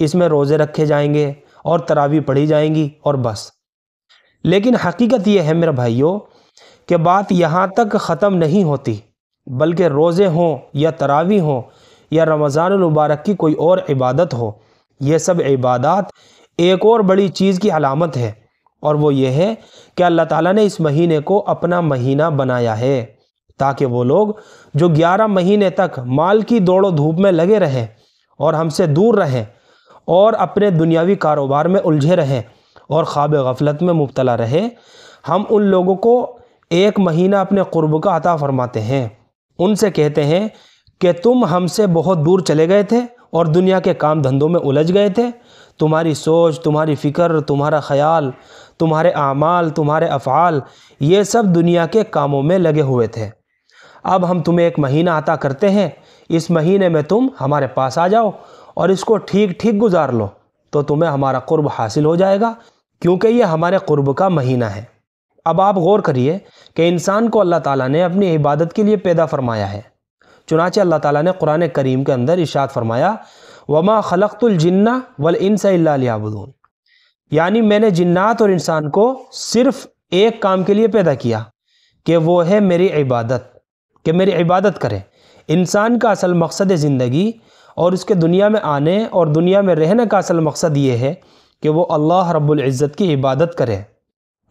اس میں روزے رکھے جائیں گے اور تراویح پڑھی جائیں گی اور بس۔ لیکن حقیقت یہ ہے میرے بھائیوں کہ بات یہاں تک ختم نہیں ہوتی، بلکہ روزے ہوں یا تراویح ہوں یا رمضان المبارک کی کوئی اور عبادت ہو، یہ سب عبادات ایک اور بڑی چیز کی علامت ہے، اور وہ یہ ہے کہ اللہ تعالیٰ نے اس مہینے کو اپنا مہینہ بنایا ہے تاکہ وہ لوگ جو 11 مہینے تک مال کی دوڑ و دھوپ میں لگے رہیں اور ہم سے دور رہیں اور اپنے دنیاوی کاروبار میں الجھے رہیں اور خواب غفلت میں مبتلا رہے، ہم ان لوگوں کو ایک مہینہ اپنے قرب کا عطا فرماتے ہیں۔ ان سے کہتے ہیں کہ تم ہم سے بہت دور چلے گئے تھے اور دنیا کے کام دھندوں میں الجھ گئے تھے، تمہاری سوچ، تمہاری فکر، تمہارا خیال، تمہارے اعمال، تمہارے افعال، یہ سب دنیا کے کاموں میں لگے ہوئے تھے۔ اب ہم تمہیں ایک مہینہ عطا کرتے ہیں، اس مہینے میں تم ہمارے پاس آ جاؤ اور اس کو ٹھیک ٹھیک گزار لو تو تمہیں ہمارا قرب حاصل ہو جائے گا، کیونکہ یہ ہمارے قرب کا مہینہ ہے۔ اب آپ غور کریے کہ انسان کو اللہ تعالیٰ نے اپنی عبادت کے لیے پیدا فرمایا ہے۔ چنانچہ اللہ تعالیٰ نے قرآن کریم کے اندر ارشاد فرمایا وَمَا خَلَقْتُ الْجِنَّ وَالْإِنسَ إِلَّا لِيَعْبُدُونِ، یعنی میں نے جنات اور انسان کو صرف ایک کام کے لیے پیدا کیا کہ وہ ہے میری عبادت، کہ میری عبادت کریں۔ انسان کا اصل مقصد زندگی اور اس کے دنیا میں آنے اور دنیا میں رہنے کا اصل مقصد یہ ہے کہ وہ اللہ رب العزت کی عبادت کرے۔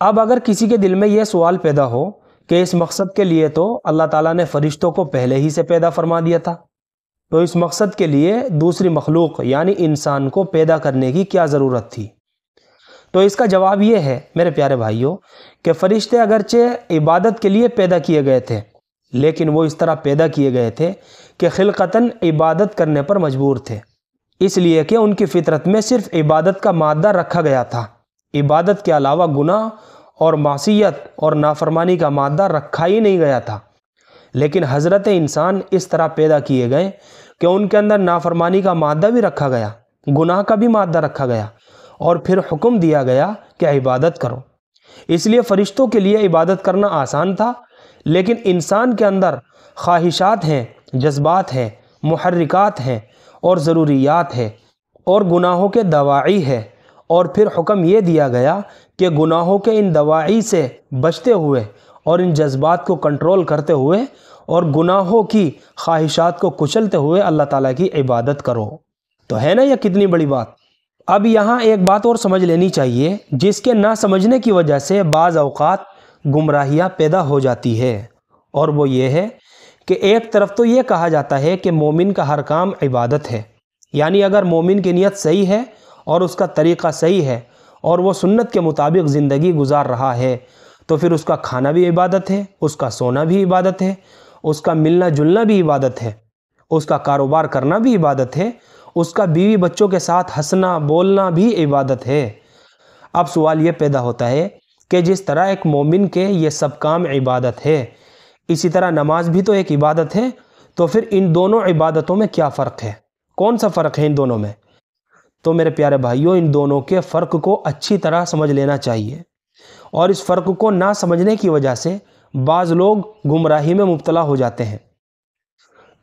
اب اگر کسی کے دل میں یہ سوال پیدا ہو کہ اس مقصد کے لیے تو اللہ تعالیٰ نے فرشتوں کو پہلے ہی سے پیدا فرما دیا تھا، تو اس مقصد کے لیے دوسری مخلوق یعنی انسان کو پیدا کرنے کی کیا ضرورت تھی؟ تو اس کا جواب یہ ہے میرے پیارے بھائیوں کہ فرشتے اگرچہ عبادت کے لیے پیدا کیے گئے تھے، لیکن وہ اس طرح پیدا کیے گئے تھے کہ خلقتاً عبادت کرنے پر مجبور تھے، اس لیے کہ ان کی فطرت میں صرف عبادت کا مادہ رکھا گیا تھا، عبادت کے علاوہ گناہ اور معصیت اور نافرمانی کا مادہ رکھا ہی نہیں گیا تھا۔ لیکن حضرت انسان اس طرح پیدا کیے گئے کہ ان کے اندر نافرمانی کا مادہ بھی رکھا گیا، گناہ کا بھی مادہ رکھا گیا، اور پھر حکم دیا گیا کہ عبادت کرو۔ اس لیے فرشتوں کے لیے عبادت کرنا آسان تھا، لیکن انسان کے اندر خواہشات ہیں، جذبات ہیں، محرکات ہیں اور ضروریات ہیں اور گناہوں کے دواعی ہے، اور پھر حکم یہ دیا گیا کہ گناہوں کے ان دواعی سے بچتے ہوئے اور ان جذبات کو کنٹرول کرتے ہوئے اور گناہوں کی خواہشات کو کچلتے ہوئے اللہ تعالیٰ کی عبادت کرو۔ تو ہے نا یہ کتنی بڑی بات؟ اب یہاں ایک بات اور سمجھ لینی چاہیے جس کے نہ سمجھنے کی وجہ سے بعض اوقات گمراہیاں پیدا ہو جاتی ہے، اور وہ یہ ہے کہ ایک طرف تو یہ کہا جاتا ہے کہ مومن کا ہر کام عبادت ہے، یعنی اگر مومن کی نیت صحیح ہے اور اس کا طریقہ صحیح ہے اور وہ سنت کے مطابق زندگی گزار رہا ہے تو پھر اس کا کھانا بھی عبادت ہے، اس کا سونا بھی عبادت ہے، اس کا ملنا جلنا بھی عبادت ہے، اس کا کاروبار کرنا بھی عبادت ہے، اس کا بیوی بچوں کے ساتھ ہنسنا بولنا بھی عبادت ہے۔ اب سوال یہ پیدا ہوتا ہے کہ جس طرح ایک مومن کے یہ سب کام عبادت ہے، اسی طرح نماز بھی تو ایک عبادت ہے، تو پھر ان دونوں عبادتوں میں کیا فرق ہے؟ کون سا فرق ہے ان دونوں میں؟ تو میرے پیارے بھائیوں، ان دونوں کے فرق کو اچھی طرح سمجھ لینا چاہیے، اور اس فرق کو نہ سمجھنے کی وجہ سے بعض لوگ گمراہی میں مبتلا ہو جاتے ہیں۔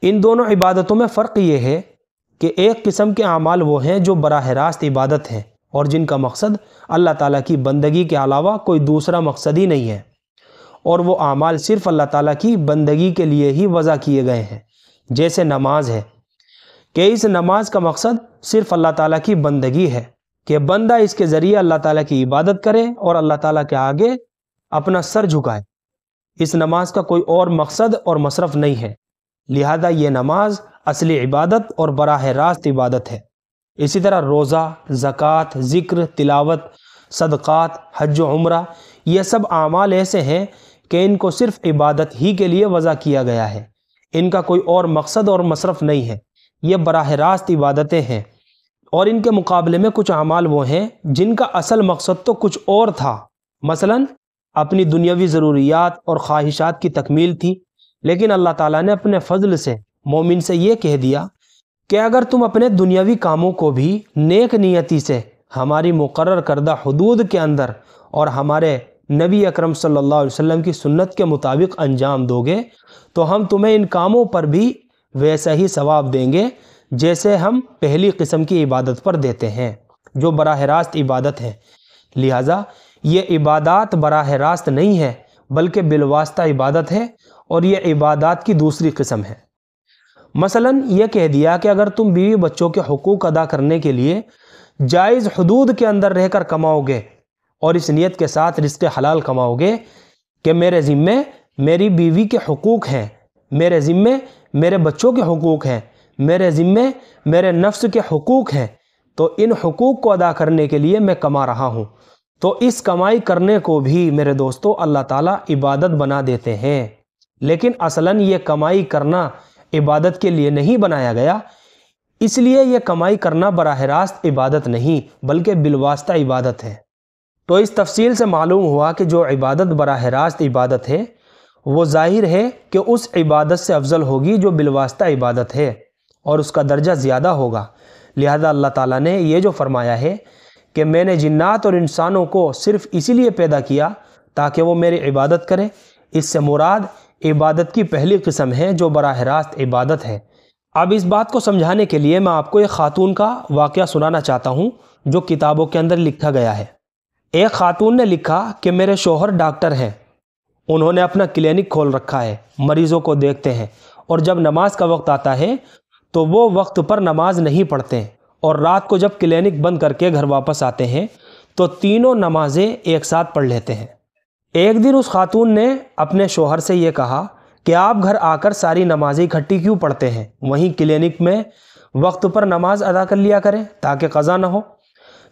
ان دونوں عبادتوں میں فرق یہ ہے کہ ایک قسم کے اعمال وہ ہیں جو براہ راست عبادت ہیں اور جن کا مقصد اللہ تعالیٰ کی بندگی کے علاوہ کوئی دوسرا مقصد ہی نہیں ہے، اور وہ اعمال صرف اللہ تعالیٰ کی بندگی کے لیے ہی وضع کیے گئے ہیں، جیسے نماز ہے کہ اس نماز کا مقصد صرف اللہ تعالیٰ کی بندگی ہے کہ بندہ اس کے ذریعے اللہ تعالیٰ کی عبادت کرے اور اللہ تعالیٰ کے آگے اپنا سر جھکائے۔ اس نماز کا کوئی اور مقصد اور مصرف نہیں ہے، لہذا یہ نماز اصلی عبادت اور براہ راست عبادت ہے۔ اسی طرح روزہ، زکوٰۃ، ذکر، تلاوت، صدقات، حج و عمرہ، یہ سب اعمال ایسے ہیں کہ ان کو صرف عبادت ہی کے لیے وضع کیا گیا ہے، ان کا کوئی اور مقصد اور مصرف نہیں ہے، یہ براہ راست عبادتیں ہیں۔ اور ان کے مقابلے میں کچھ اعمال وہ ہیں جن کا اصل مقصد تو کچھ اور تھا، مثلا اپنی دنیاوی ضروریات اور خواہشات کی تکمیل تھی، لیکن اللہ تعالیٰ نے اپنے فضل سے مومن سے یہ کہہ دیا کہ اگر تم اپنے دنیاوی کاموں کو بھی نیک نیتی سے ہماری مقرر کردہ حدود کے اندر اور ہمارے نبی اکرم صلی اللہ علیہ وسلم کی سنت کے مطابق انجام دو گے تو ہم تمہیں ان کاموں پر بھی ویسا ہی ثواب دیں گے جیسے ہم پہلی قسم کی عبادت پر دیتے ہیں جو براہ راست عبادت ہے۔ لہٰذا یہ عبادات براہ راست نہیں ہے بلکہ بالواسطہ عبادت ہے، اور یہ عبادات کی دوسری قسم ہے۔ مثلاً یہ کہہ دیا کہ اگر تم بیوی بچوں کے حقوق ادا کرنے کے لیے جائز حدود کے اندر رہ کر کماؤ گے اور اس نیت کے ساتھ رزق حلال کماؤ گے کہ میرے ذمے میری بیوی کے حقوق ہیں، میرے ذمے میرے بچوں کے حقوق ہیں، میرے ذمے میرے نفس کے حقوق ہیں، تو ان حقوق کو ادا کرنے کے لیے میں کما رہا ہوں، تو اس کمائی کرنے کو بھی میرے دوستو اللہ تعالیٰ عبادت بنا دیتے ہیں۔ لیکن اصلاً یہ کمائی کرنا عبادت کے لیے نہیں بنایا گیا، اس لیے یہ کمائی کرنا براہ راست عبادت نہیں بلکہ بالواسطہ عبادت ہے۔ تو اس تفصیل سے معلوم ہوا کہ جو عبادت براہ راست عبادت ہے وہ ظاہر ہے کہ اس عبادت سے افضل ہوگی جو بالواسطہ عبادت ہے، اور اس کا درجہ زیادہ ہوگا۔ لہذا اللہ تعالیٰ نے یہ جو فرمایا ہے کہ میں نے جنات اور انسانوں کو صرف اسی لیے پیدا کیا تاکہ وہ میری عبادت کریں، اس سے مراد عبادت کی پہلی قسم ہے جو براہ راست عبادت ہے۔ اب اس بات کو سمجھانے کے لیے میں آپ کو ایک خاتون کا واقعہ سنانا چاہتا ہوں جو کتابوں کے اندر لکھا گیا ہے۔ ایک خاتون نے لکھا کہ میرے شوہر ڈاکٹر ہیں، انہوں نے اپنا کلینک کھول رکھا ہے، مریضوں کو دیکھتے ہیں، اور جب نماز کا وقت آتا ہے تو وہ وقت پر نماز نہیں پڑھتے، اور رات کو جب کلینک بند کر کے گھر واپس آتے ہیں تو تینوں نمازیں ایک ساتھ پڑھ لیتے ہیں۔ ایک دن اس خاتون نے اپنے شوہر سے یہ کہا کہ آپ گھر آ کر ساری نمازیں اکٹھی کیوں پڑھتے ہیں، وہیں کلینک میں وقت پر نماز ادا کر لیا کریں تاکہ قضا نہ ہو۔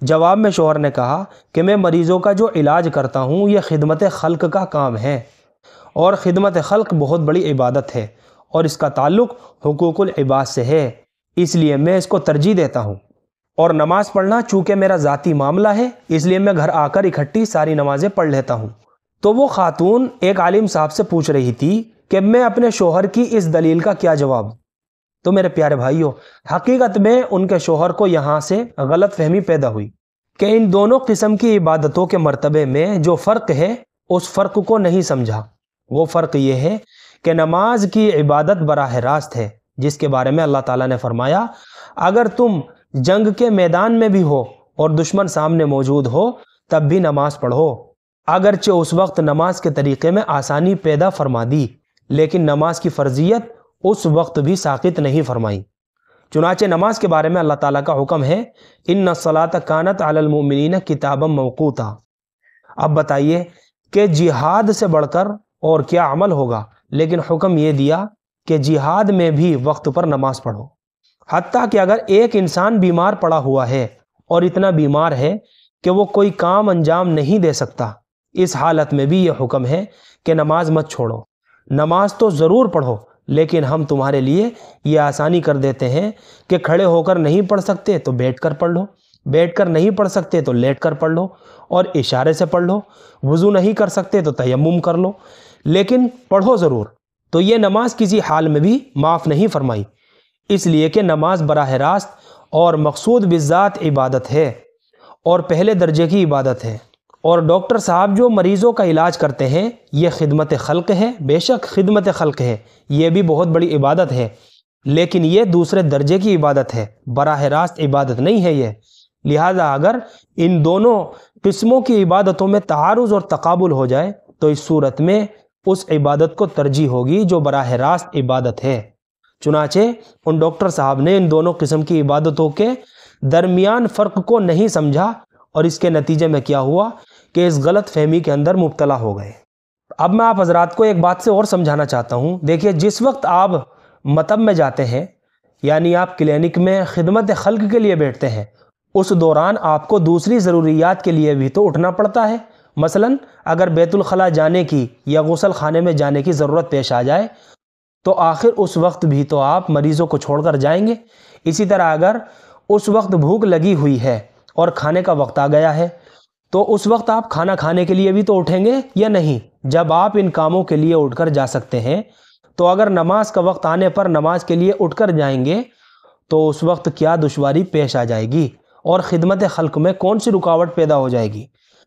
جواب میں شوہر نے کہا کہ میں مریضوں کا جو علاج کرتا ہوں یہ خدمت خلق کا کام ہے، اور خدمت خلق بہت بڑی عبادت ہے، اور اس کا تعلق حقوق العباد سے ہے، اس لیے میں اس کو ترجیح دیتا ہوں، اور نماز پڑھنا چونکہ میرا ذاتی معاملہ ہے اس لیے میں گھر آ کر اکٹھی ساری نمازیں پڑھ لیتا ہوں۔ تو وہ خاتون ایک عالم صاحب سے پوچھ رہی تھی کہ میں اپنے شوہر کی اس دلیل کا کیا جواب؟ تو میرے پیارے بھائیوں، حقیقت میں ان کے شوہر کو یہاں سے غلط فہمی پیدا ہوئی کہ ان دونوں قسم کی عبادتوں کے مرتبے میں جو فرق ہے اس فرق کو نہیں سمجھا۔ وہ فرق یہ ہے کہ نماز کی عبادت براہ راست ہے، جس کے بارے میں اللہ تعالیٰ نے فرمایا اگر تم جنگ کے میدان میں بھی ہو اور دشمن سامنے موجود ہو تب بھی نماز پڑھو، اگرچہ اس وقت نماز کے طریقے میں آسانی پیدا فرما دی لیکن نماز کی فرضیت اس وقت بھی ساقط نہیں فرمائی۔ چنانچہ نماز کے بارے میں اللہ تعالیٰ کا حکم ہے ان الصلاۃ کانت علی المؤمنین کتابا موقوتا۔ اب بتائیے کہ جہاد سے بڑھ کر اور کیا عمل ہوگا، لیکن حکم یہ دیا کہ جہاد میں بھی وقت پر نماز پڑھو، حتیٰ کہ اگر ایک انسان بیمار پڑا ہوا ہے اور اتنا بیمار ہے کہ وہ کوئی کام انجام نہیں دے سکتا، اس حالت میں بھی یہ حکم ہے کہ نماز مت چھوڑو، نماز تو ضرور پڑھو، لیکن ہم تمہارے لیے یہ آسانی کر دیتے ہیں کہ کھڑے ہو کر نہیں پڑھ سکتے تو بیٹھ کر پڑھ لو، بیٹھ کر نہیں پڑھ سکتے تو لیٹ کر پڑھ لو، اور اشارے سے پڑھ لو، وضو نہیں کر سکتے تو تیمم کر لو، لیکن پڑھو ضرور۔ تو یہ نماز کسی حال میں بھی معاف نہیں فرمائی، اس لیے کہ نماز براہ راست اور مقصود بالذات عبادت ہے اور پہلے درجے کی عبادت ہے، اور ڈاکٹر صاحب جو مریضوں کا علاج کرتے ہیں یہ خدمت خلق ہے، بے شک خدمت خلق ہے، یہ بھی بہت بڑی عبادت ہے، لیکن یہ دوسرے درجے کی عبادت ہے، براہ راست عبادت نہیں ہے یہ۔ لہذا اگر ان دونوں قسموں کی عبادتوں میں تعارض اور تقابل ہو جائے تو اس صورت میں اس عبادت کو ترجیح ہوگی جو براہ راست عبادت ہے۔ چنانچہ ان ڈاکٹر صاحب نے ان دونوں قسم کی عبادتوں کے درمیان فرق کو نہیں سمجھا، اور اس کے نتیجے میں کیا ہوا کہ اس غلط فہمی کے اندر مبتلا ہو گئے۔ اب میں آپ حضرات کو ایک بات سے اور سمجھانا چاہتا ہوں۔ دیکھیے، جس وقت آپ مطب میں جاتے ہیں، یعنی آپ کلینک میں خدمت خلق کے لیے بیٹھتے ہیں، اس دوران آپ کو دوسری ضروریات کے لیے بھی تو اٹھنا پڑتا ہے۔ مثلاً اگر بیت الخلاء جانے کی یا غسل خانے میں جانے کی ضرورت پیش آ جائے تو آخر اس وقت بھی تو آپ مریضوں کو چھوڑ کر جائیں گے۔ اسی طرح اگر اس وقت بھوک لگی ہوئی ہے اور کھانے کا وقت آ گیا ہے تو اس وقت آپ کھانا کھانے کے لیے بھی تو اٹھیں گے یا نہیں؟ جب آپ ان کاموں کے لیے اٹھ کر جا سکتے ہیں تو اگر نماز کا وقت آنے پر نماز کے لیے اٹھ کر جائیں گے تو اس وقت کیا دشواری پیش آ جائے گی اور خدمت خلق میں کون سی رکاوٹ پیدا ہو جائے گی،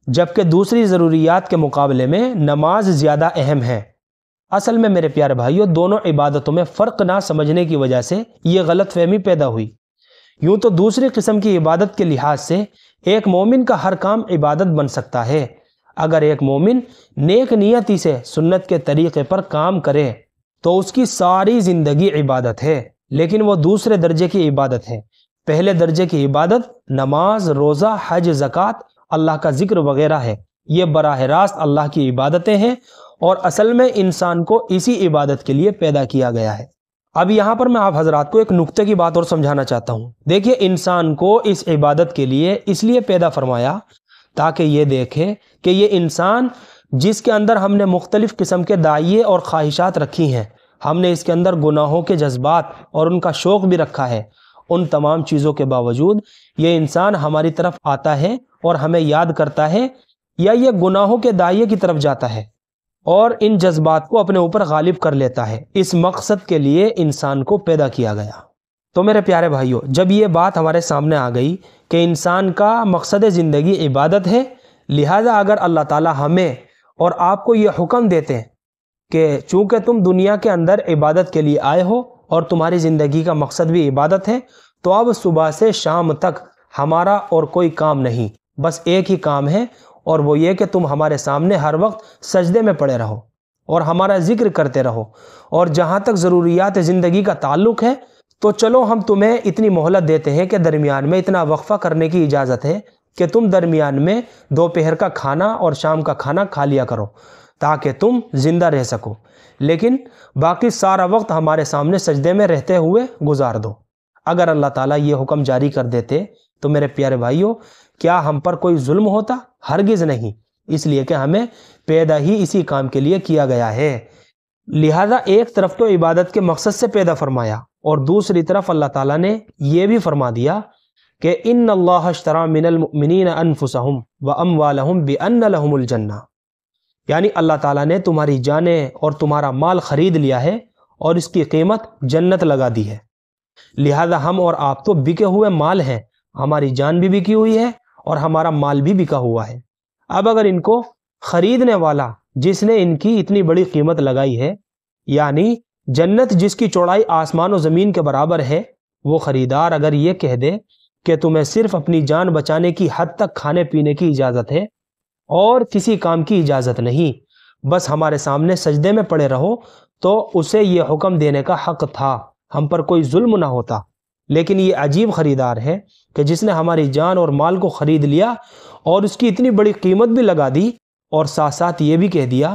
جبکہ دوسری ضروریات کے مقابلے میں نماز زیادہ اہم ہے۔ اصل میں میرے پیارے بھائیوں دونوں عبادتوں میں فرق نہ سمجھنے کی وجہ سے یہ غلط فہمی پیدا ہوئی۔ یوں تو دوسری قسم کی عبادت کے لحاظ سے ایک مومن کا ہر کام عبادت بن سکتا ہے۔ اگر ایک مومن نیک نیتی سے سنت کے طریقے پر کام کرے تو اس کی ساری زندگی عبادت ہے، لیکن وہ دوسرے درجے کی عبادت ہے۔ پہلے درجے کی عبادت نماز، روزہ، حج، زکوٰۃ، اللہ کا ذکر وغیرہ ہے۔ یہ براہ راست اللہ کی عبادتیں ہیں اور اصل میں انسان کو اسی عبادت کے لیے پیدا کیا گیا ہے۔ اب یہاں پر میں آپ حضرات کو ایک نقطے کی بات اور سمجھانا چاہتا ہوں۔ دیکھیے، انسان کو اس عبادت کے لیے اس لیے پیدا فرمایا تاکہ یہ دیکھے کہ یہ انسان جس کے اندر ہم نے مختلف قسم کے داعیے اور خواہشات رکھی ہیں، ہم نے اس کے اندر گناہوں کے جذبات اور ان کا شوق بھی رکھا ہے، ان تمام چیزوں کے باوجود یہ انسان ہماری طرف آتا ہے اور ہمیں یاد کرتا ہے، یا یہ گناہوں کے داعیے کی طرف جاتا ہے اور ان جذبات کو اپنے اوپر غالب کر لیتا ہے۔ اس مقصد کے لیے انسان کو پیدا کیا گیا۔ تو میرے پیارے بھائیوں، جب یہ بات ہمارے سامنے آ گئی کہ انسان کا مقصد زندگی عبادت ہے، لہذا اگر اللہ تعالی ہمیں اور آپ کو یہ حکم دیتے ہیں کہ چونکہ تم دنیا کے اندر عبادت کے لیے آئے ہو اور تمہاری زندگی کا مقصد بھی عبادت ہے، تو اب صبح سے شام تک ہمارا اور کوئی کام نہیں، بس ایک ہی کام ہے، اور وہ یہ کہ تم ہمارے سامنے ہر وقت سجدے میں پڑے رہو اور ہمارا ذکر کرتے رہو، اور جہاں تک ضروریات زندگی کا تعلق ہے تو چلو ہم تمہیں اتنی مہلت دیتے ہیں کہ درمیان میں اتنا وقفہ کرنے کی اجازت ہے کہ تم درمیان میں دوپہر کا کھانا اور شام کا کھانا کھا لیا کرو تاکہ تم زندہ رہ سکو، لیکن باقی سارا وقت ہمارے سامنے سجدے میں رہتے ہوئے گزار دو۔ اگر اللہ تعالیٰ یہ حکم جاری کر دیتے تو میرے پیارے بھائیوں، کیا ہم پر کوئی ظلم ہوتا؟ ہرگز نہیں، اس لیے کہ ہمیں پیدا ہی اسی کام کے لیے کیا گیا ہے۔ لہذا ایک طرف تو عبادت کے مقصد سے پیدا فرمایا، اور دوسری طرف اللہ تعالیٰ نے یہ بھی فرما دیا کہ ان اللہ اشتری من المؤمنین انفسہم واموالہم بان لہم الجنہ، یعنی اللہ تعالیٰ نے تمہاری جانیں اور تمہارا مال خرید لیا ہے اور اس کی قیمت جنت لگا دی ہے۔ لہذا ہم اور آپ تو بکے ہوئے مال ہیں، ہماری جان بھی بکی ہوئی ہے اور ہمارا مال بھی بکا ہوا ہے۔ اب اگر ان کو خریدنے والا جس نے ان کی اتنی بڑی قیمت لگائی ہے، یعنی جنت جس کی چوڑائی آسمان و زمین کے برابر ہے، وہ خریدار اگر یہ کہہ دے کہ تمہیں صرف اپنی جان بچانے کی حد تک کھانے پینے کی اجازت ہے اور کسی کام کی اجازت نہیں، بس ہمارے سامنے سجدے میں پڑے رہو، تو اسے یہ حکم دینے کا حق تھا، ہم پر کوئی ظلم نہ ہوتا۔ لیکن یہ عجیب خریدار ہے کہ جس نے ہماری جان اور مال کو خرید لیا اور اس کی اتنی بڑی قیمت بھی لگا دی، اور ساتھ ساتھ یہ بھی کہہ دیا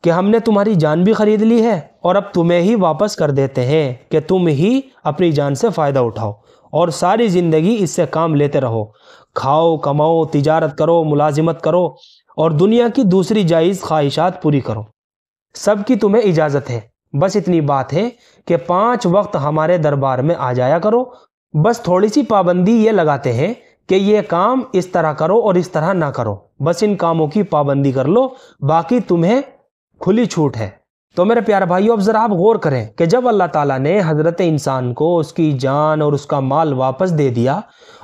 کہ ہم نے تمہاری جان بھی خرید لی ہے اور اب تمہیں ہی واپس کر دیتے ہیں کہ تم ہی اپنی جان سے فائدہ اٹھاؤ اور ساری زندگی اس سے کام لیتے رہو، کھاؤ، کماؤ، تجارت کرو، ملازمت کرو اور دنیا کی دوسری جائز خواہشات پوری کرو، سب کی تمہیں اجازت ہے۔ بس اتنی بات ہے کہ 5 وقت ہمارے دربار میں آ جایا کرو، بس تھوڑی سی پابندی یہ لگاتے ہیں کہ یہ کام اس طرح کرو اور اس طرح نہ کرو، بس ان کاموں کی پابندی کر لو، باقی تمہیں کھلی چھوٹ ہے۔ تو میرے پیارے بھائیو، اب ذرا آپ غور کریں کہ جب اللہ تعالیٰ نے حضرت انسان کو اس کی جان اور اس کا مال واپس دے دیا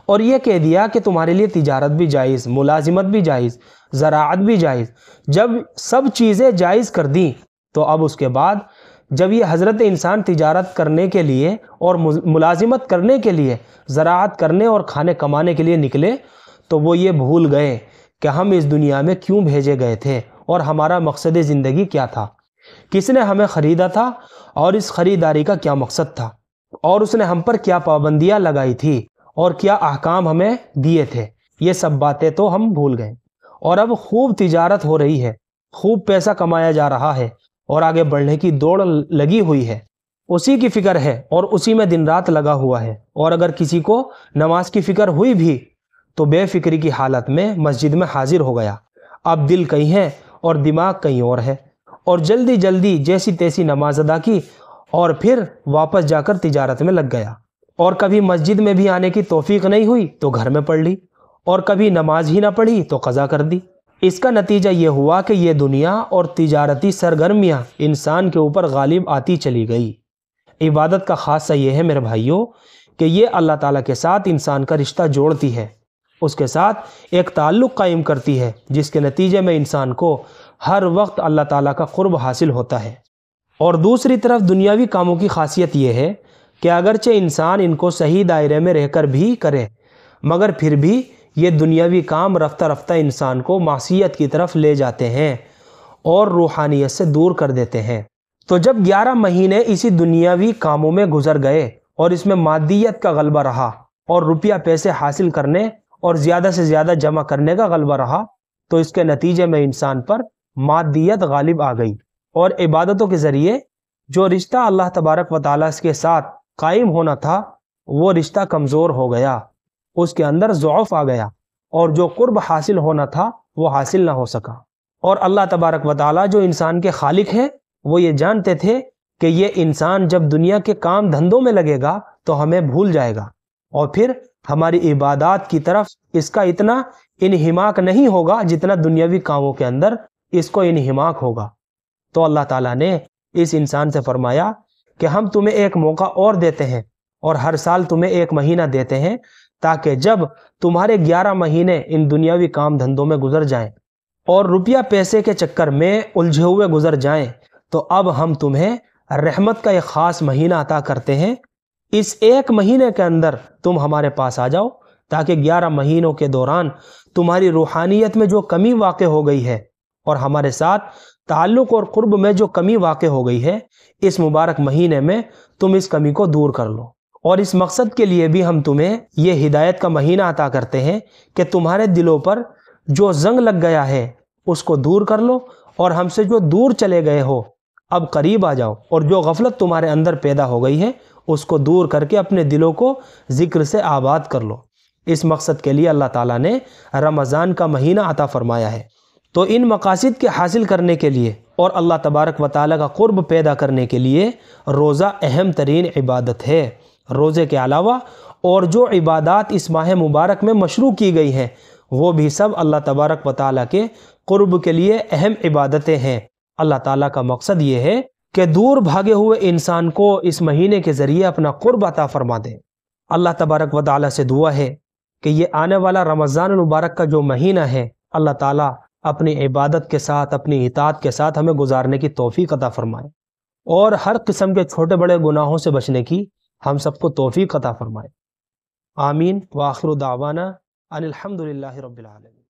اور یہ کہہ دیا کہ تمہارے لیے تجارت بھی جائز، ملازمت بھی جائز، زراعت بھی جائز، جب سب چیزیں جائز کر دیں، تو اب اس کے بعد جب یہ حضرت انسان تجارت کرنے کے لیے اور ملازمت کرنے کے لیے، زراعت کرنے اور کھانے کمانے کے لیے نکلے، تو وہ یہ بھول گئے کہ ہم اس دنیا میں کیوں بھیجے گئے تھے اور ہمارا مقصد زندگی کیا تھا، کس نے ہمیں خریدا تھا اور اس خریداری کا کیا مقصد تھا، اور اس نے ہم پر کیا پابندیاں لگائی تھی اور کیا احکام ہمیں دیے تھے۔ یہ سب باتیں تو ہم بھول گئے، اور اب خوب تجارت ہو رہی ہے، خوب پیسہ کمایا جا رہا ہے اور آگے بڑھنے کی دوڑ لگی ہوئی ہے، اسی کی فکر ہے اور اسی میں دن رات لگا ہوا ہے، اور اگر کسی کو نماز کی فکر ہوئی بھی تو بے فکری کی حالت میں مسجد میں حاضر ہو گیا، اب دل کہیں ہے اور دماغ کہیں اور ہے، اور جلدی جلدی جیسی تیسی نماز ادا کی اور پھر واپس جا کر تجارت میں لگ گیا، اور کبھی مسجد میں بھی آنے کی توفیق نہیں ہوئی تو گھر میں پڑھ لی، اور کبھی نماز ہی نہ پڑھی تو قضا کر دی۔ اس کا نتیجہ یہ ہوا کہ یہ دنیا اور تجارتی سرگرمیاں انسان کے اوپر غالب آتی چلی گئی۔ عبادت کا خاصہ یہ ہے میرے بھائیوں کہ یہ اللہ تعالیٰ کے ساتھ انسان کا رشتہ جوڑتی ہے، اس کے ساتھ ایک تعلق قائم کرتی ہے، جس کے نتیجے میں انسان کو ہر وقت اللہ تعالیٰ کا قرب حاصل ہوتا ہے۔ اور دوسری طرف دنیاوی کاموں کی خاصیت یہ ہے کہ اگرچہ انسان ان کو صحیح دائرے میں رہ کر بھی کرے، مگر پھر بھی یہ دنیاوی کام رفتہ رفتہ انسان کو معصیت کی طرف لے جاتے ہیں اور روحانیت سے دور کر دیتے ہیں۔ تو جب 11 مہینے اسی دنیاوی کاموں میں گزر گئے اور اس میں مادیت کا غلبہ رہا اور روپیہ پیسے حاصل کرنے اور زیادہ سے زیادہ جمع کرنے کا غلبہ رہا، تو اس کے نتیجے میں انسان پر مادیت غالب آ گئی اور عبادتوں کے ذریعے جو رشتہ اللہ تبارک و تعالیٰ کے ساتھ قائم ہونا تھا وہ رشتہ کمزور ہو گیا، اس کے اندر ضعف آ گیا، اور جو قرب حاصل ہونا تھا وہ حاصل نہ ہو سکا۔ اور اللہ تبارک و تعالیٰ جو انسان کے خالق ہیں وہ یہ جانتے تھے کہ یہ انسان جب دنیا کے کام دھندوں میں لگے گا تو ہمیں بھول جائے گا، اور پھر ہماری عبادات کی طرف اس کا اتنا انہماک نہیں ہوگا جتنا دنیاوی کاموں کے اندر اس کو انہماک ہوگا۔ تو اللہ تعالیٰ نے اس انسان سے فرمایا کہ ہم تمہیں ایک موقع اور دیتے ہیں اور ہر سال تمہیں 1 مہینہ دیتے ہیں، تاکہ جب تمہارے 11 مہینے ان دنیاوی کام دھندوں میں گزر جائیں اور روپیہ پیسے کے چکر میں الجھے ہوئے گزر جائیں، تو اب ہم تمہیں رحمت کا ایک خاص مہینہ عطا کرتے ہیں۔ اس 1 مہینے کے اندر تم ہمارے پاس آ جاؤ، تاکہ 11 مہینوں کے دوران تمہاری روحانیت میں جو کمی واقع ہو گئی ہے اور ہمارے ساتھ تعلق اور قرب میں جو کمی واقع ہو گئی ہے، اس مبارک مہینے میں تم اس کمی کو دور کر لو۔ اور اس مقصد کے لیے بھی ہم تمہیں یہ ہدایت کا مہینہ عطا کرتے ہیں کہ تمہارے دلوں پر جو زنگ لگ گیا ہے اس کو دور کر لو، اور ہم سے جو دور چلے گئے ہو اب قریب آ جاؤ، اور جو غفلت تمہارے اندر پیدا ہو گئی ہے اس کو دور کر کے اپنے دلوں کو ذکر سے آباد کر لو۔ اس مقصد کے لیے اللہ تعالیٰ نے رمضان کا مہینہ عطا فرمایا ہے۔ تو ان مقاصد کے حاصل کرنے کے لیے اور اللہ تبارک و تعالیٰ کا قرب پیدا کرنے کے لیے روزہ اہم ترین عبادت ہے۔ روزے کے علاوہ اور جو عبادات اس ماہ مبارک میں مشروع کی گئی ہیں وہ بھی سب اللہ تبارک و تعالیٰ کے قرب کے لیے اہم عبادتیں ہیں۔ اللہ تعالیٰ کا مقصد یہ ہے کہ دور بھاگے ہوئے انسان کو اس مہینے کے ذریعے اپنا قرب عطا فرما دے۔ اللہ تبارک و تعالیٰ سے دعا ہے کہ یہ آنے والا رمضان المبارک کا جو مہینہ ہے، اللہ تعالیٰ اپنی عبادت کے ساتھ، اپنی اطاعت کے ساتھ ہمیں گزارنے کی توفیق عطا فرمائے، اور ہر قسم کے چھوٹے بڑے گناہوں سے بچنے کی ہم سب کو توفیق عطا فرمائے۔ آمین۔ وآخر دعوانا ان الحمد للہ رب العالمین۔